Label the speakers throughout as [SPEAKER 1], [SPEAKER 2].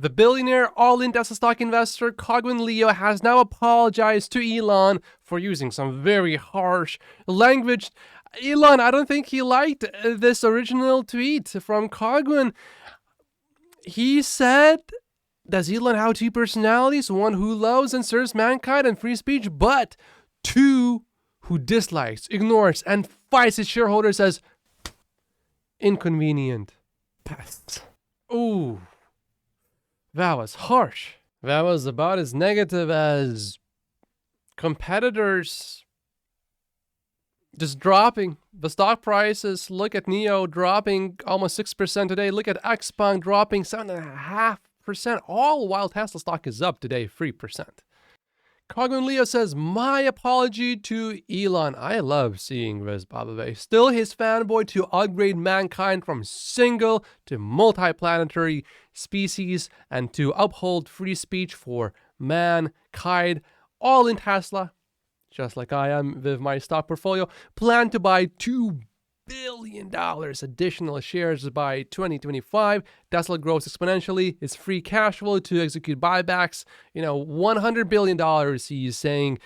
[SPEAKER 1] The billionaire all-in Tesla stock investor Koguan Leo has now apologized to Elon for using some very harsh language. Elon, I don't think he liked this original tweet from Koguan. He said, does Elon have two personalities? One who loves and serves mankind and free speech, but two who dislikes, ignores, and fights his shareholders as inconvenient pests. Ooh. That was harsh. That was about as negative as competitors just dropping. The stock prices, look at NEO dropping almost 6% today. Look at XPeng dropping 7.5%, all while Tesla stock is up today 3%. Koguan Leo says, my apology to Elon. I love seeing this, by the way. Still his fanboy to upgrade mankind from single to multi-planetary species and to uphold free speech for mankind. All in Tesla, just like I am with my stock portfolio. Plan to buy $2 billion additional shares by 2025. Tesla grows exponentially. It's free cash flow to execute buybacks. $100 billion he's saying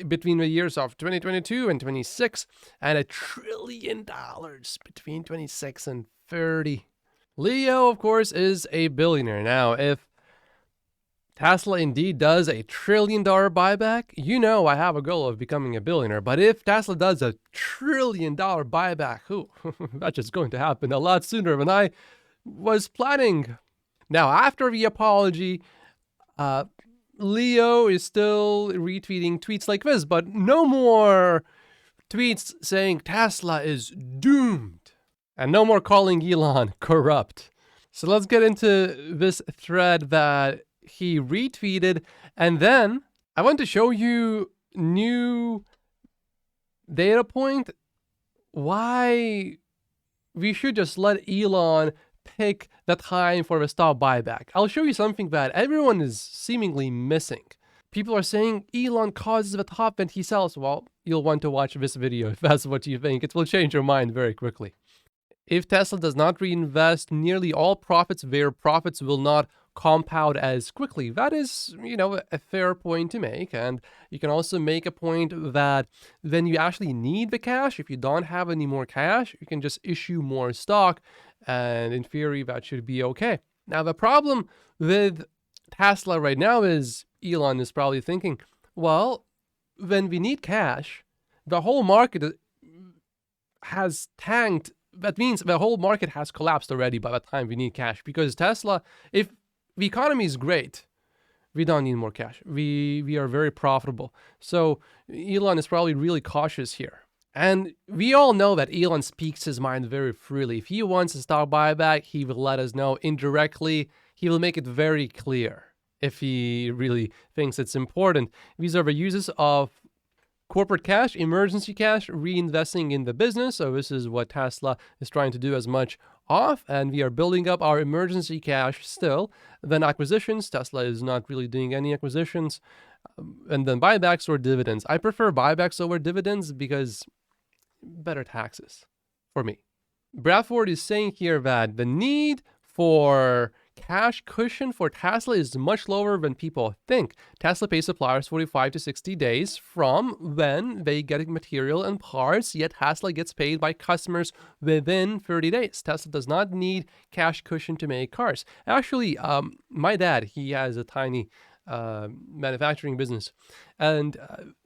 [SPEAKER 1] between the years of 2022 and 26, and $1 trillion between 26 and 30. Leo, of course, is a billionaire. Now, if Tesla indeed does $1 trillion buyback, I have a goal of becoming a billionaire. But if Tesla does $1 trillion buyback, that's just going to happen a lot sooner than I was planning. Now, after the apology, Leo is still retweeting tweets like this, but no more tweets saying Tesla is doomed, and no more calling Elon corrupt. So let's get into this thread that he retweeted, and then I want to show you new data point why we should just let Elon pick the time for the stock buyback. I'll show you something that everyone is seemingly missing. People are saying Elon causes the top and he sells. Well, you'll want to watch this video if that's what you think. It will change your mind very quickly. If Tesla does not reinvest nearly all profits, their profits will not compound as quickly. That is, a fair point to make. And you can also make a point that when you actually need the cash, if you don't have any more cash, you can just issue more stock. And in theory, that should be okay. Now, the problem with Tesla right now is Elon is probably thinking, well, when we need cash, the whole market has tanked. That means the whole market has collapsed already by the time we need cash. Because Tesla, if the economy is great, we don't need more cash. We are very profitable. So Elon is probably really cautious here. And we all know that Elon speaks his mind very freely. If he wants a stock buyback, he will let us know indirectly. He will make it very clear if he really thinks it's important. These are the uses of corporate cash, emergency cash, reinvesting in the business. So this is what Tesla is trying to do as much of, and we are building up our emergency cash still. Then acquisitions, Tesla is not really doing any acquisitions. And then buybacks or dividends. I prefer buybacks over dividends because better taxes for me. Bradford is saying here that the need for cash cushion for Tesla is much lower than people think. Tesla pays suppliers 45 to 60 days from when they get material and parts, yet Tesla gets paid by customers within 30 days. Tesla does not need cash cushion to make cars. Actually, my dad, he has a tiny manufacturing business, and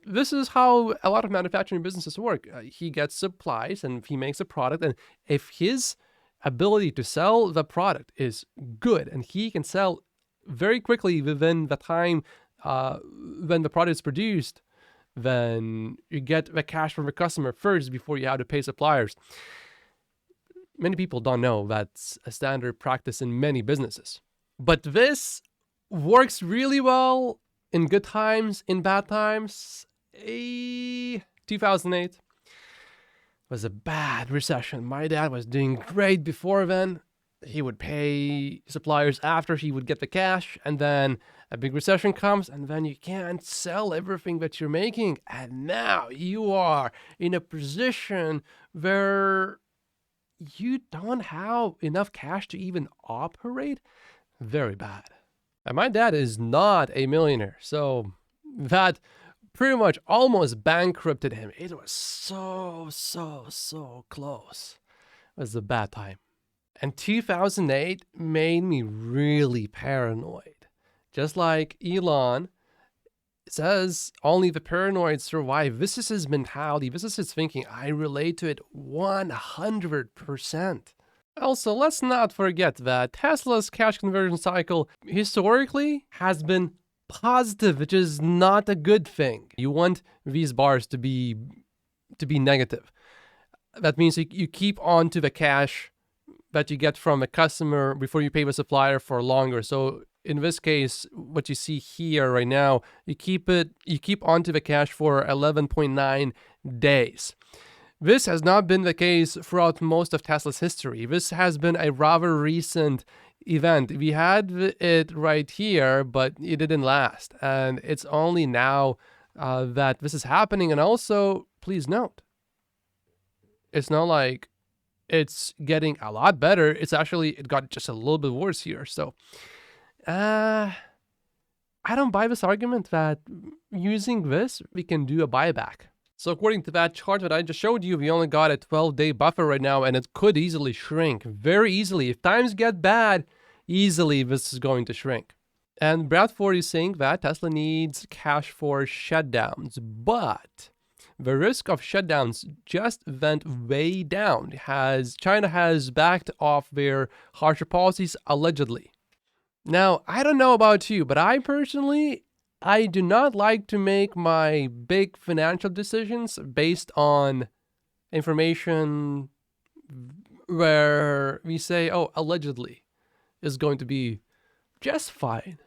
[SPEAKER 1] this is how a lot of manufacturing businesses work. He gets supplies and he makes a product, and if his ability to sell the product is good and he can sell very quickly within the time when the product is produced, then you get the cash from the customer first before you have to pay suppliers. Many people don't know that's a standard practice in many businesses. But this works really well in good times, in bad times. 2008 was a bad recession. My dad was doing great before then. He would pay suppliers after he would get the cash, and then a big recession comes, and then you can't sell everything that you're making. And now you are in a position where you don't have enough cash to even operate. Very bad. And my dad is not a millionaire, so that pretty much almost bankrupted him. It was so close. It was a bad time. And 2008 made me really paranoid. Just like Elon says, only the paranoid survive. This is his mentality. This is his thinking. I relate to it 100%. Also, let's not forget that Tesla's cash conversion cycle historically has been positive, which is not a good thing. You want these bars to be negative. That means you keep on to the cash that you get from a customer before you pay the supplier for longer. So in this case, what you see here right now, you keep onto the cash for 11.9 days. This has not been the case throughout most of Tesla's history. This has been a rather recent event. We had it right here, but it didn't last. And it's only now that this is happening. And also, please note, it's not like it's getting a lot better. It got just a little bit worse here. So I don't buy this argument that using this, we can do a buyback. So according to that chart that I just showed you, we only got a 12-day buffer right now, and it could easily shrink very easily. If times get bad, easily this is going to shrink. And Bradford is saying that Tesla needs cash for shutdowns, but the risk of shutdowns just went way down. China has backed off their harsher policies allegedly. Now, I don't know about you, but I do not like to make my big financial decisions based on information where we say, oh, allegedly is going to be just fine.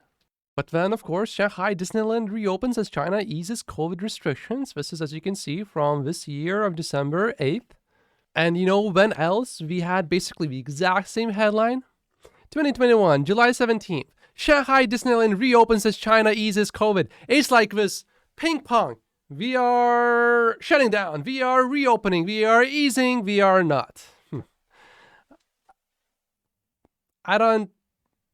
[SPEAKER 1] But then, of course, Shanghai Disneyland reopens as China eases COVID restrictions. This is, as you can see, from this year of December 8th. And you know when else we had basically the exact same headline? 2021, July 17th. Shanghai Disneyland reopens as China eases COVID. It's like this ping pong. We are shutting down. We are reopening. We are easing. We are not. I don't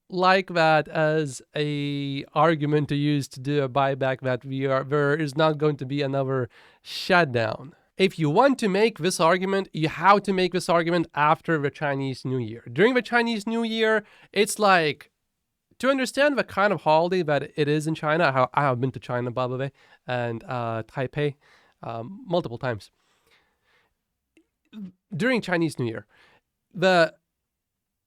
[SPEAKER 1] like that as a argument to use to do a buyback, that there is not going to be another shutdown. If you want to make this argument, you have to make this argument after the Chinese New Year. During the Chinese New Year, it's like, to understand the kind of holiday that it is in China, I have been to China, by the way, and Taipei multiple times. During Chinese New Year,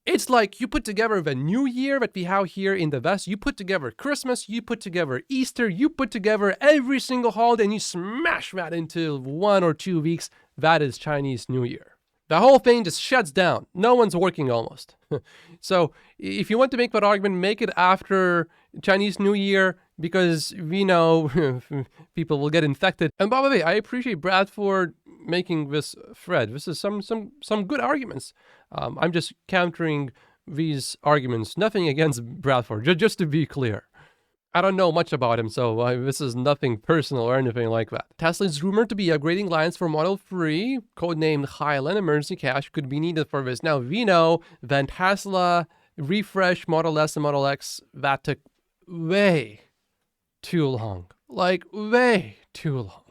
[SPEAKER 1] it's like you put together the New Year that we have here in the West, you put together Christmas, you put together Easter, you put together every single holiday, and you smash that into 1 or 2 weeks. That is Chinese New Year. The whole thing just shuts down. No one's working almost. So if you want to make that argument, make it after Chinese New Year, because we know people will get infected. And by the way, I appreciate Bradford making this thread. This is some good arguments. I'm just countering these arguments. Nothing against Bradford, just to be clear. I don't know much about him, so this is nothing personal or anything like that. Tesla is rumored to be upgrading lines for Model 3, codenamed Highland. Emergency cash could be needed for this. Now, we know that Tesla refreshed Model S and Model X. That took way too long. Like, way too long.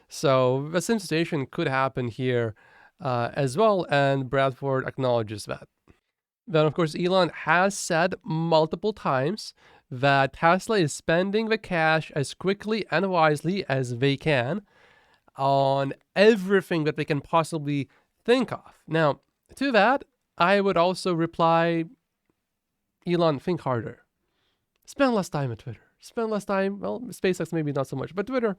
[SPEAKER 1] So the same situation could happen here as well, and Bradford acknowledges that. Then, of course, Elon has said multiple times that Tesla is spending the cash as quickly and wisely as they can on everything that they can possibly think of. Now, to that, I would also reply, Elon, think harder. Spend less time at Twitter. Spend less time, well, SpaceX maybe not so much, but Twitter,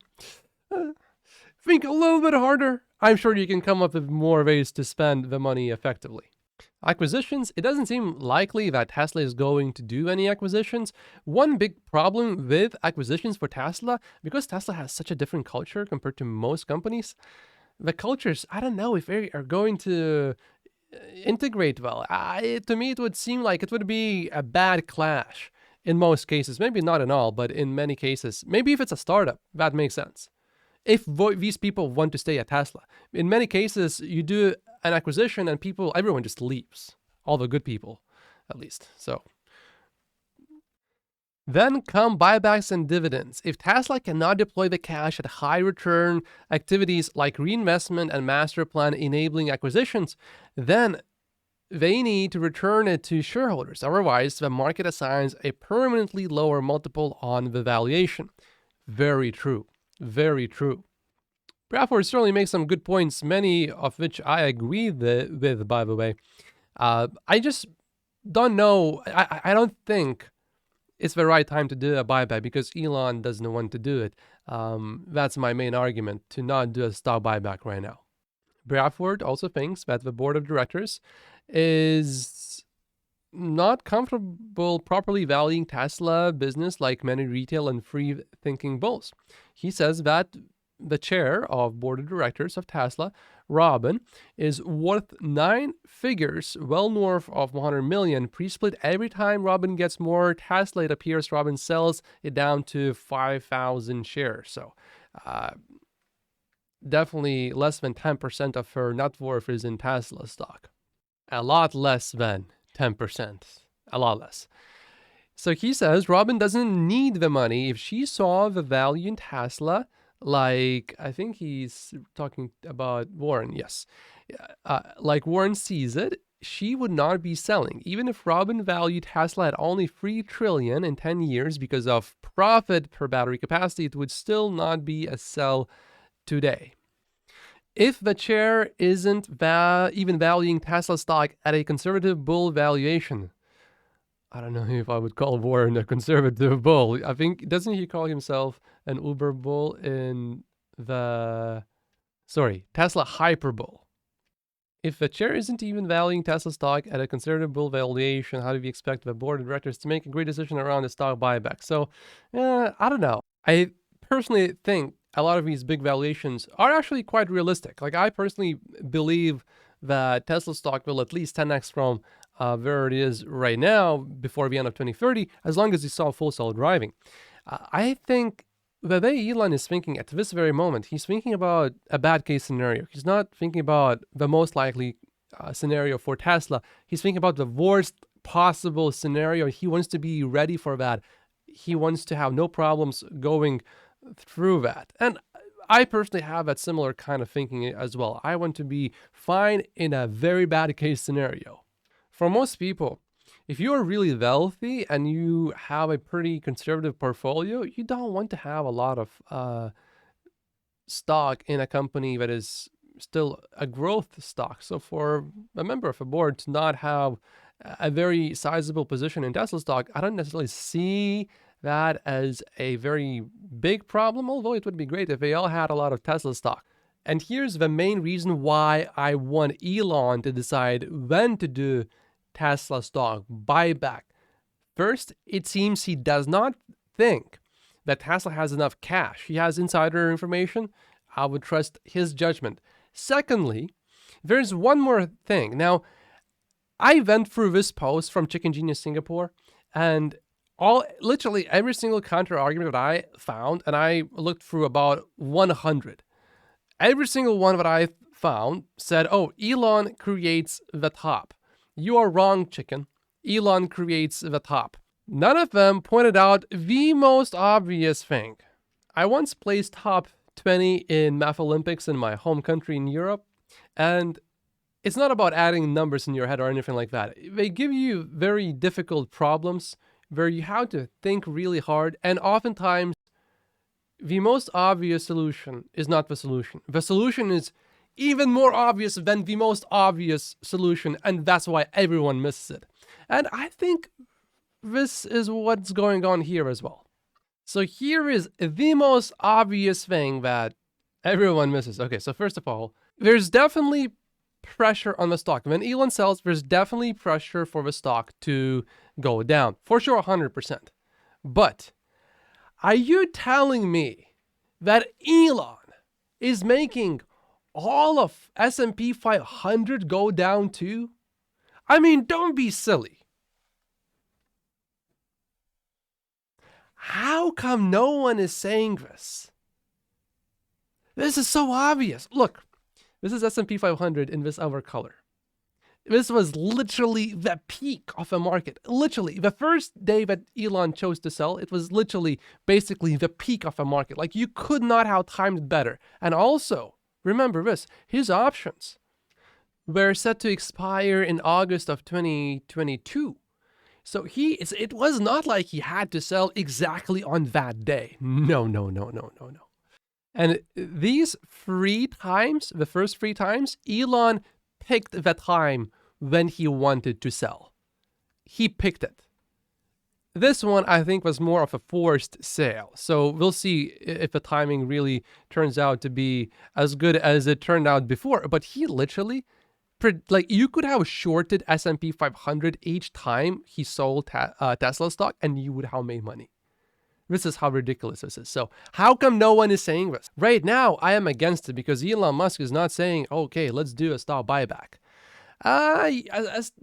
[SPEAKER 1] think a little bit harder. I'm sure you can come up with more ways to spend the money effectively. Acquisitions, it doesn't seem likely that Tesla is going to do any acquisitions. One big problem with acquisitions for Tesla, because Tesla has such a different culture compared to most companies, the cultures, I don't know if they are going to integrate well. To me, it would seem like it would be a bad clash in most cases. Maybe not in all, but in many cases. Maybe if it's a startup, that makes sense. If these people want to stay at Tesla. In many cases, you do an acquisition and everyone just leaves. All the good people, at least. So Then come buybacks and dividends. If Tesla cannot deploy the cash at high return activities like reinvestment and master plan enabling acquisitions, then they need to return it to shareholders. Otherwise, the market assigns a permanently lower multiple on the valuation. Very true. Very true. Bradford certainly makes some good points, many of which I agree with, by the way. I just don't know. I don't think it's the right time to do a buyback because Elon doesn't want to do it. That's my main argument, to not do a stock buyback right now. Bradford also thinks that the board of directors is not comfortable properly valuing Tesla business like many retail and free-thinking bulls. He says that the chair of board of directors of Tesla, Robin, is worth 9 figures, well north of 100 million. Pre-split, every time Robin gets more Tesla, it appears Robin sells it down to 5,000 shares. So definitely less than 10% of her net worth is in Tesla stock. A lot less than 10%. A lot less. So he says Robin doesn't need the money. If she saw the value in Tesla, like, I think he's talking about Warren, yes. Like Warren sees it, she would not be selling. Even if Robin valued Tesla at only 3 trillion in 10 years because of profit per battery capacity, it would still not be a sell today. If the chair isn't even valuing Tesla stock at a conservative bull valuation, I don't know if I would call Warren a conservative bull. I think, doesn't he call himself an Uber bull in the... Sorry, Tesla hyper bull. If the chair isn't even valuing Tesla stock at a conservative bull valuation, how do we expect the board of directors to make a great decision around the stock buyback? So, I don't know. I personally think a lot of these big valuations are actually quite realistic. Like, I personally believe that Tesla stock will at least 10x from where it is right now before the end of 2030, as long as you saw full self-driving. I think the way Elon is thinking at this very moment, he's thinking about a bad case scenario. He's not thinking about the most likely scenario for Tesla. He's thinking about the worst possible scenario. He wants to be ready for that. He wants to have no problems going through that. And I personally have that similar kind of thinking as well. I want to be fine in a very bad case scenario. For most people, if you are really wealthy and you have a pretty conservative portfolio, you don't want to have a lot of stock in a company that is still a growth stock. So for a member of a board to not have a very sizable position in Tesla stock, I don't necessarily see that as a very big problem, although it would be great if they all had a lot of Tesla stock. And here's the main reason why I want Elon to decide when to do Tesla stock buyback. First, it seems he does not think that Tesla has enough cash. He has insider information. I would trust his judgment. Secondly, there's one more thing. Now, I went through this post from Chicken Genius Singapore, and literally every single counter argument that I found, and I looked through about 100. Every single one that I found said, oh, Elon creates the top. You are wrong, chicken. Elon creates the top. None of them pointed out the most obvious thing. I once placed top 20 in Math Olympics in my home country in Europe, and it's not about adding numbers in your head or anything like that. They give you very difficult problems where you have to think really hard, and oftentimes the most obvious solution is not the solution. The solution is even more obvious than the most obvious solution, and that's why everyone misses it. And I think this is what's going on here as well. So here is the most obvious thing that everyone misses. Okay, so first of all, there's definitely pressure on the stock. When Elon sells, there's definitely pressure for the stock to go down. For sure, 100%. But are you telling me that Elon is making all of S&P 500 go down too? I mean, don't be silly. How come no one is saying this? This is so obvious. Look, this is S&P 500 in this other color. This was literally the peak of a market. Literally, the first day that Elon chose to sell, it was literally basically the peak of a market. Like, you could not have timed it better. And also, remember this, his options were set to expire in August of 2022. So it was not like he had to sell exactly on that day. No. And these 3 times, the first 3 times, Elon picked the time when he wanted to sell. He picked it. This one, I think, was more of a forced sale. So we'll see if the timing really turns out to be as good as it turned out before. But he literally, like, you could have shorted S&P 500 each time he sold Tesla stock, and you would have made money. This is how ridiculous this is. So how come no one is saying this? Right now, I am against it because Elon Musk is not saying, okay, let's do a stock buyback.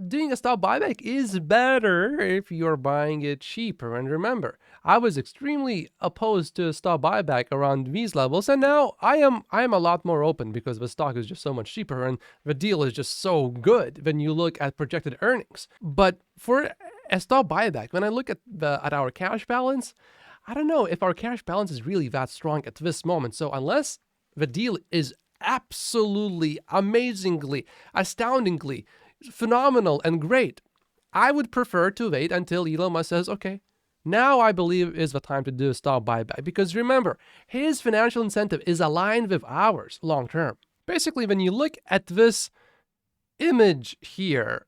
[SPEAKER 1] Doing a stock buyback is better if you're buying it cheaper. And remember, I was extremely opposed to a stock buyback around these levels, and now I am a lot more open because the stock is just so much cheaper and the deal is just so good when you look at projected earnings. But for a stock buyback, when I look at our cash balance, I don't know if our cash balance is really that strong at this moment. So unless the deal is absolutely, amazingly, astoundingly, phenomenal and great, I would prefer to wait until Elon Musk says, okay, now I believe is the time to do a stock buyback. Because remember, his financial incentive is aligned with ours long term. Basically, when you look at this image here,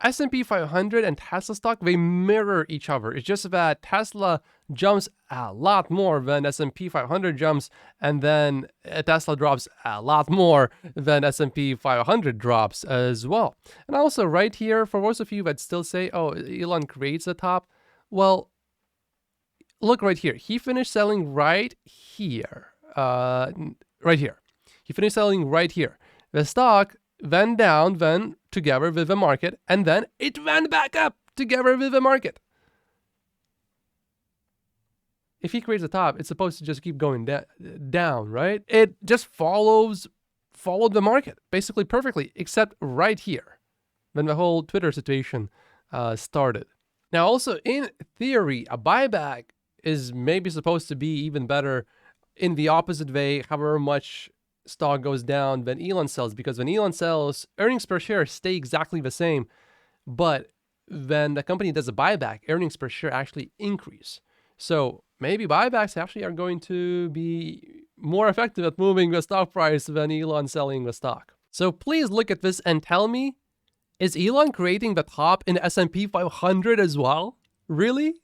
[SPEAKER 1] S&P 500 and Tesla stock, they mirror each other. It's just that Tesla jumps a lot more than S&P 500 jumps, and then Tesla drops a lot more than S&P 500 drops as well. And also right here, for those of you that still say, oh, Elon creates the top, well, look right here. He finished selling right here. Right here. He finished selling right here. The stock went down, then together with the market, and then it went back up together with the market. If he creates a top, it's supposed to just keep going down, right? It just followed the market basically perfectly, except right here when the whole Twitter situation started. Now, also in theory, a buyback is maybe supposed to be even better in the opposite way, however much stock goes down when Elon sells, because when Elon sells, earnings per share stay exactly the same, but when the company does a buyback, earnings per share actually increase. So maybe buybacks actually are going to be more effective at moving the stock price than Elon selling the stock. So please look at this and tell me, is Elon creating the top in S&P 500 as well? Really?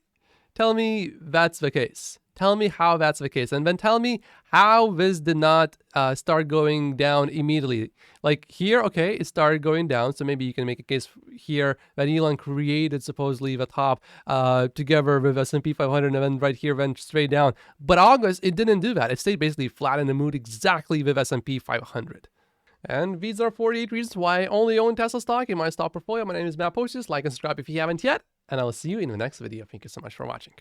[SPEAKER 1] Tell me that's the case. Tell me how that's the case. And then tell me how this did not start going down immediately. Like here, okay, it started going down. So maybe you can make a case here that Elon created supposedly the top together with S&P 500, and then right here went straight down. But August, it didn't do that. It stayed basically flat in the mood exactly with S&P 500. And these are 48 reasons why I only own Tesla stock in my stock portfolio. My name is Matt Postis. Like and subscribe if you haven't yet. And I will see you in the next video. Thank you so much for watching.